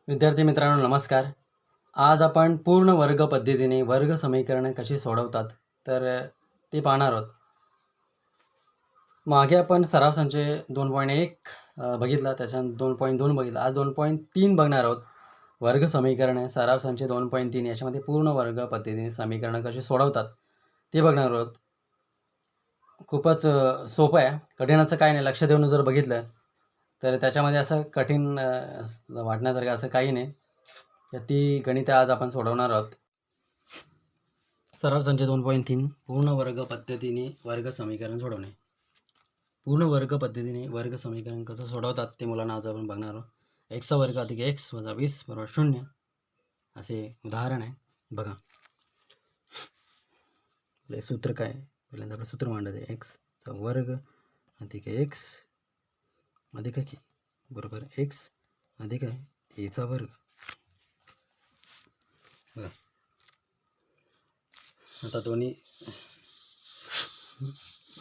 विद्यार्थी मित्रांनो नमस्कार. आज आपण पूर्ण वर्ग पद्धतीने वर्ग समीकरणे कशी सोडवतात तर ते पाहणार आहोत. मागे आपण सराव संच 2.1 बघितला, त्याच्यानंतर 2.2 बघितला. आज 2.3 बघणार आहोत. वर्ग समीकरणे सराव संच 2.3 याच्यामध्ये पूर्ण वर्ग पद्धतीने समीकरणं कशी सोडवतात ते बघणार आहोत. खूपच सोपं आहे, कठीण असं काही नाही. लक्ष देऊन जर बघितलं तर त्याच्यामध्ये असं कठीण वाटण्यासारखं असं काही नाही. ती गणितं आज आपण सोडवणार आहोत. सराव संच 2.3 पूर्ण वर्ग पद्धतीने वर्ग समीकरण सोडवणे. पूर्ण वर्ग पद्धतीने वर्ग समीकरण कसं सोडवतात ते मुलांना आज आपण बघणार आहोत. x वर्ग अधिक x वजा 20 बरोबर 0 असे उदाहरण आहे. बघा आपले सूत्र काय, पहिल्यांदा आपलं सूत्र मांडायचं आहे. x चा वर्ग अधिक x अधिक k बरोबर x अधिक a चा वर्ग. बघा आता दोन्ही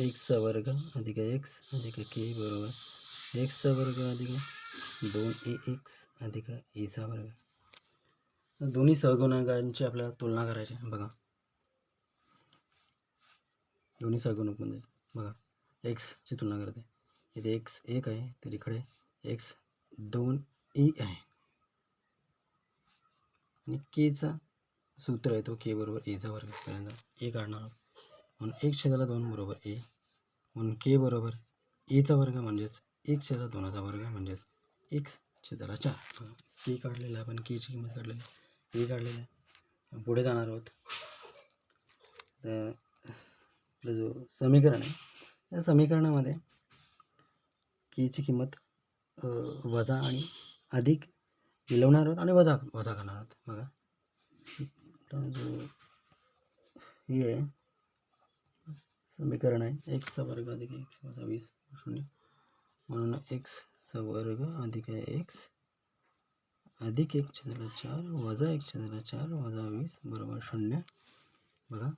x चा वर्ग अधिक x अधिक k बरोबर x चा वर्ग अधिक 2ax अधिक a चा वर्ग. दोन्ही सहगुणकांची आपल्याला तुलना करायची. बघा दोन्ही सहगुणक म्हणजे बघा x ची तुलना करते. इथे x 1 आहे तर इकडे x 2e आहे आणि k चा सूत्र आहे तो k बरोबर a चा वर्ग. पहिल्यांदा a काढणार आहोत म्हणून 1/2 बरोबर a म्हणून k बरोबर a चा वर्ग म्हणजेच 1/2 चा वर्ग म्हणजेच x/4. k काढलेला आपण k ची किंमत काढलेली a काढलेला आहे. पुढे जाणार आहोत. तर आपलं जो समीकरण आहे त्या समीकरणामध्ये k ची किंमत वजा आणि अधिक मिळवणार आहोत आणि वजा करणार आहोत. बघा जो हे आहे समीकरण आहे x चा वर्ग अधिक x वजा 20 0 म्हणून x चा वर्ग अधिक x अधिक 1/4 वजा 1/4 वजा 20 बरोबर 0. बघा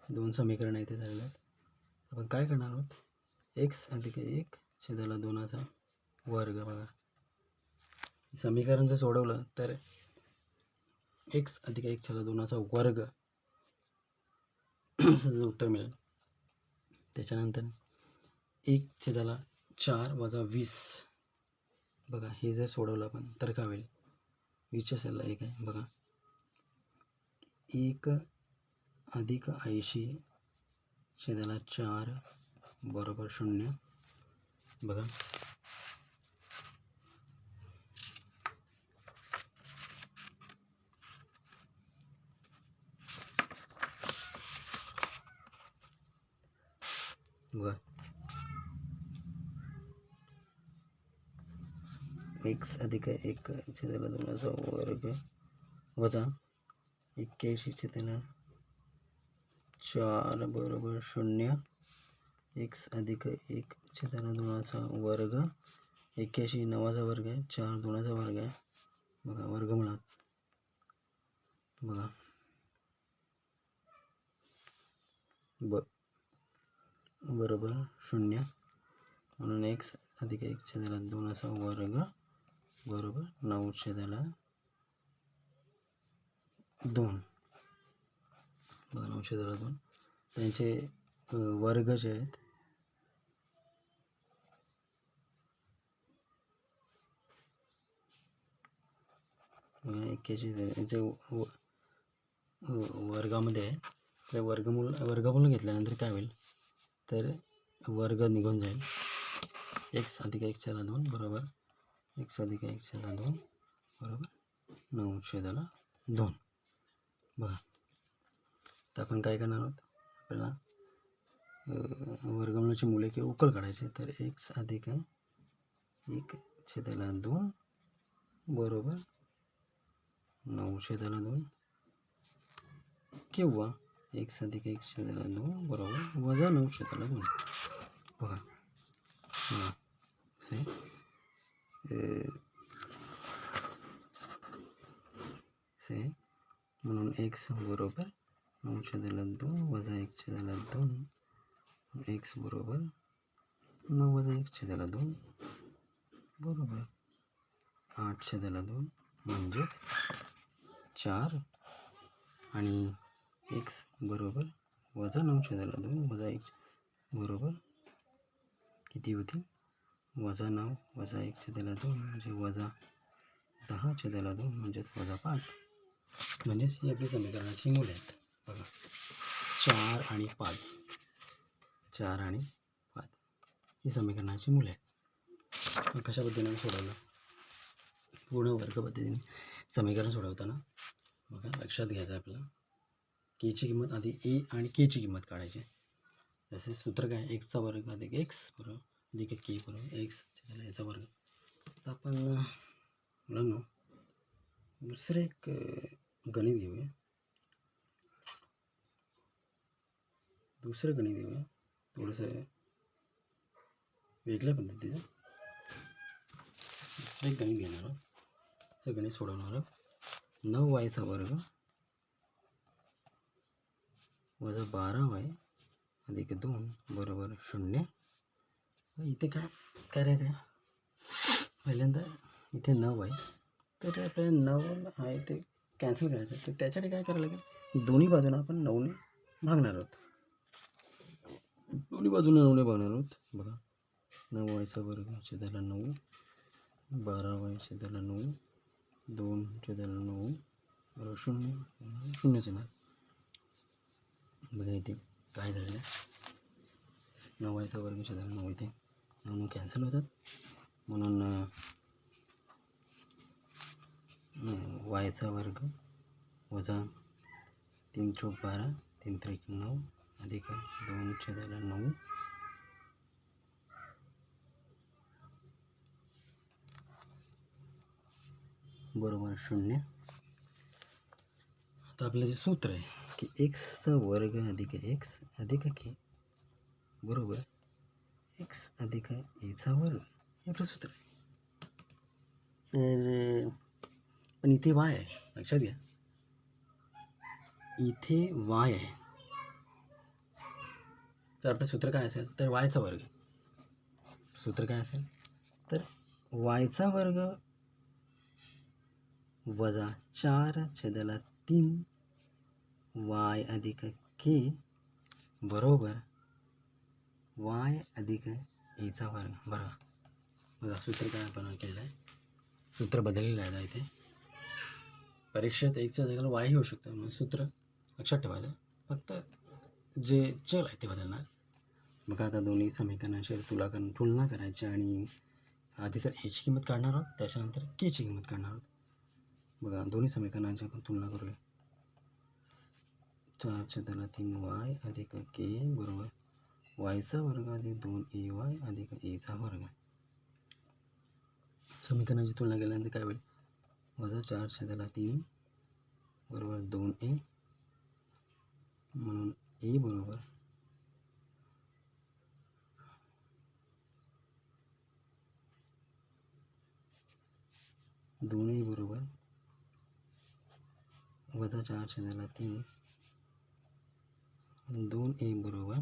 दोन समीकरण इथे झालेले आहेत. आपण काय करणार आहोत, x अधिक 1/2 चा वर्ग. बघा समीकरण जर सोडवलं तर x अधिक 1/2 चा वर्ग असं उत्तर मिळेल. त्याच्यानंतर 1/4 वजा 20. बघा हे जर सोडवलं आपण तर काय होईल, 20च्या सेलला 1 आहे. बघा 1 अधिक 80/4 बरोबर 0. बघा बघा x अधिक 1/2 चा वर्ग वजा 81/4 बरोबर 0. x अधिक 1/2 चा वर्ग 81 9चा वर्ग आहे, 4 2चा वर्ग आहे. बघा वर्गमुळात बघा बरोबर 0 म्हणून x अधिक 1/2 चा वर्ग बरोबर 9/2. बघा 9/2 त्यांचे वर्ग जे आहेत बघा 81 वर्गामध्ये आहे. तर वर्गमूल घेतल्यानंतर काय होईल तर वर्ग निघून जाईल. x अधिक 1/2 बरोबर x अधिक 1/2 बरोबर 9/2. बघा तर आपण काय करणार आहोत, आपल्याला वर्गमूळाची मूल्य किंवा उकल काढायचे. तर x अधिक 1/2 बरोबर 9/2 किंवा x अधिक 1/2 बरोबर वजा 9/2. बघा म्हणून x बरोबर 9/2 वजा 1/2 x बरोबर 9 वजा 1/2 बरोबर 8/2 म्हणजेच 4 आणि x बरोबर -9/2 वजा x बरोबर किती होतील? -9 वजा 1/2 म्हणजे -10/2 म्हणजेच -5. म्हणजेच ही आपली समीकरणाची मूल्ये आहेत. बघा 4 आणि 5 ही समीकरणाची मूल्ये आहेत. कशा पद्धतीने सोडवलं? पूर्ण वर्ग पद्धतीने समीकरण सोडवताना बघा लक्षात घ्यायचं आपल्याला केची किंमत आधी ए आणि केची किंमत काढायची. जसे सूत्र काय एक्सचा वर्ग अधिक एक्स बरोबर अधिक के बरोबर एक्स याचा वर्ग. आता आपण मुलांनो दुसरे एक गणित घेऊया. थोडंसं वेगळ्या पद्धतीचं दुसरं एक गणित घेणार आहोत. असं गणित सोडवणार आहोत. 9y वर्ग वजा 12y अधिक 2 बरोबर 0. इथे काय करायचं आहे? पहिल्यांदा इथे 9 आहे तर आपल्याला 9 आहे ते कॅन्सल करायचं आहे. तर त्याच्यासाठी काय करायला लागेल? दोन्ही बाजूला आपण 9ने भागणार आहोत. बघा 9y वर्ग छेदाला 9 12y छेदाला 9 2 छेदाला 9 बरोबर 0 येणार. बघा इथे काय झालेलं आहे? 9y वर्ग छेदाला 9 इथे 9 कॅन्सल होतात म्हणून y वर्ग वजा 3 चौक 12 3 त्रिक 9 अधिक 2/9 बरोबर 0. आता आपलं जे सूत्र आहे की एक्सचा वर्ग अधिक एक्स अधिक के बरोबर एक्स अधिक एचा वर्ग हे आपलं सूत्र आहे. तर पण इथे वाय आहे, लक्षात घ्या इथे वाय आहे. तर आपलं सूत्र काय असेल? तर वायचा वर्ग. सूत्र काय असेल? तर वायचा वर्ग वजा 4/3 y अधिक के बरोबर y अधिक एचा वर्ग. बघा सूत्र काय आपण केलं आहे? सूत्र बदललेलं आहे इथे. परीक्षेत एक्सच्या जागेला वाय होऊ शकतं म्हणून सूत्र लक्षात ठेवायचं. फक्त जे चल आहे ते बदलणार. बघा आता दोन्ही समीकरणांशी तुलना करायची आणि आधी तर एची किंमत काढणार आहोत त्याच्यानंतर केची किंमत काढणार आहोत. बघा दोन्ही समीकरणांची आपण तुलना करूया. 4/3 y अधिक के बरोबर वायचा वर्ग अधिक 2ay अधिक एचा वर्ग. समीकरणाची तुलना केल्यानंतर काय होईल? वजा 4/3 बरोबर 2a म्हणून a बरोबर 2a बरोबर वजा 4/3 2a बरोबर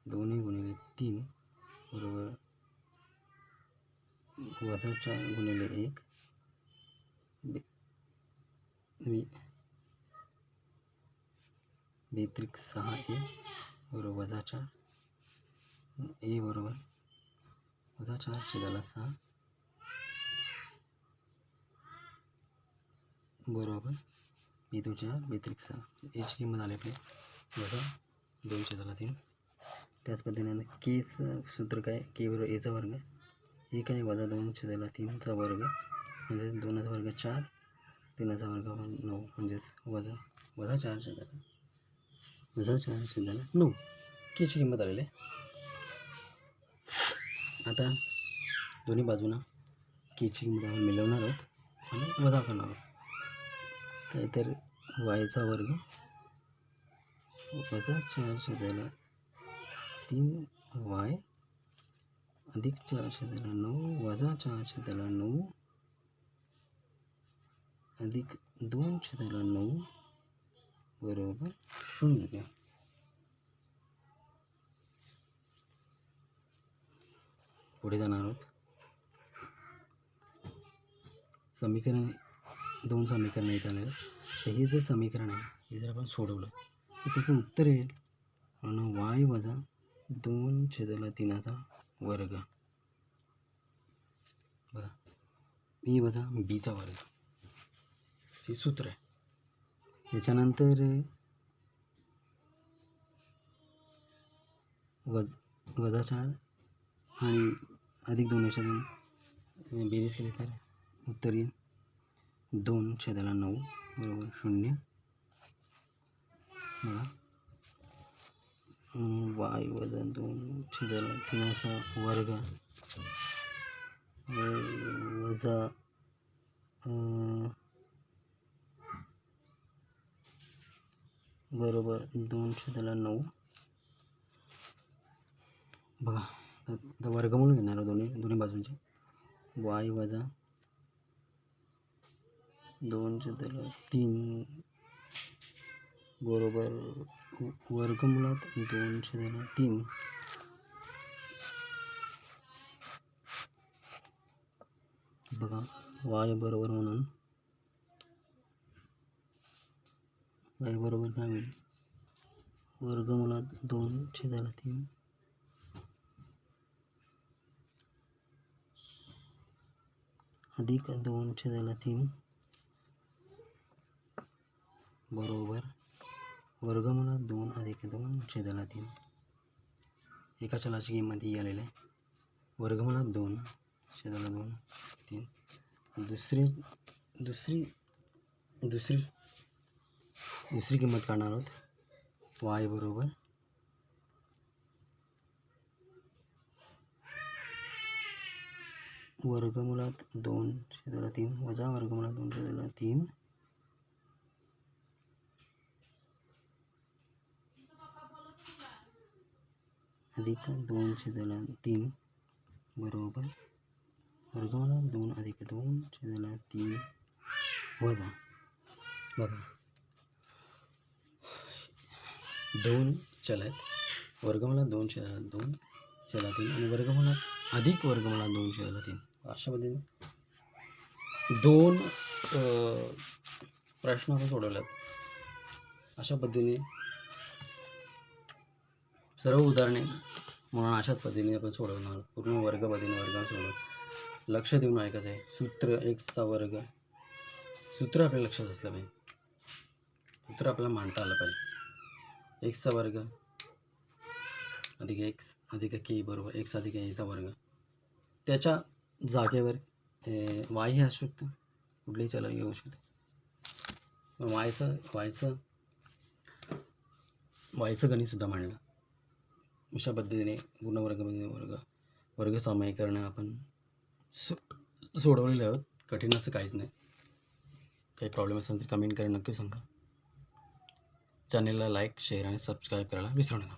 2a गुणिले 3 बरोबर वजा 4 गुणिले 1 बेत्रिक 6a बरोबर वजा 4 a बरोबर वजा 4/6 बरोबर b2 4 बेत्रिक 6 याची किंमत आली आपली वजा 2/3. त्याच पद्धतीने केचं सूत्र काय? के बरोबर एचा वर्ग हे काय वजा 2/3चा वर्ग म्हणजे 2चा वर्ग 4 3चा वर्ग 9 म्हणजेच वजा 4/9 केची किंमत आलेली आहे. आता दोन्ही बाजूना केची किंमत आपण मिळवणार आहोत आणि वजा करणार आहोत. काय तर वायचा वर्ग वजा 4/3 y अधिक 4/9 वजा 4/9 अधिक 2/9 बरोबर 0. पुढे जाणार आहोत. समीकरण 2 समीकरण इथं आलेलं. तर हे जे समीकरण आहे हे जर आपण सोडवलं तर त्याचं उत्तर येईल y वजा 2/3चा वर्ग. बघा ए वजा बीचा वर्ग चे सूत्र आहे. त्याच्यानंतर वजा 4 आणि अधिक 2 याच्यातून बेरीज केली तर उत्तर येईल 2/9 बरोबर 0. बघा y वजा 2/3चा वर्ग वजा बरोबर 2/9. बघा आता वर्गमूळ घेणार दोन्ही बाजूंचे. y वजा 2/3 बरोबर वर्गमुळात 2/3. बघा y बरोबर म्हणून y बरोबर काय होईल वर्गमुळात 2/3 अधिक 2/3 बरोबर वर्गमुळात 2 अधिक 2/3. एका चलाची किंमत ही आलेली आहे वर्गमुळात 2/2 3. दुसरी किंमत काढणार आहोत. y बरोबर वर्गमुळात 2/3 वजा वर्गमुळात 2/3 अधिक 2/3 बरोबर वर्गमुळात 2 अधिक 2/3 वजा. बघा 2 चल आहेत वर्गमुळात 2/3 आणि वर्गमुळात अधिक वर्गमुळात 2/3. अशा पद्धतीने 2 प्रश्न आपण सोडवल्यात. अशा पद्धतीने सर्व उदाहरणे म्हणून अशाच पद्धतीने आपण सोडवणार. पूर्ण वर्ग पद्धतीने वर्ग सोडवणार. लक्ष देऊन ऐकायचं आहे. सूत्र एक्सचा वर्ग सूत्र आपल्या लक्षात असलं पाहिजे. सूत्र आपल्याला मांडता आलं पाहिजे. एक्सचा वर्ग अधिक एक्स अधिक के बरोबर एक्स अधिक एचा वर्ग. त्याच्या जागेवर वाय हे असू शकतं कुठलेही चल घेऊ शकते. वायचं गणितसुद्धा मांडलं. अशा पद्धतीने पूर्ण वर्ग वर्ग समीकरण आपण सोडवलेले आहोत. कठीण असं काहीच नाही. काही प्रॉब्लेम असेल तर कमेंट करा नक्की सांगा. चॅनलला लाईक शेअर आणि सबस्क्राईब करायला विसरू नका.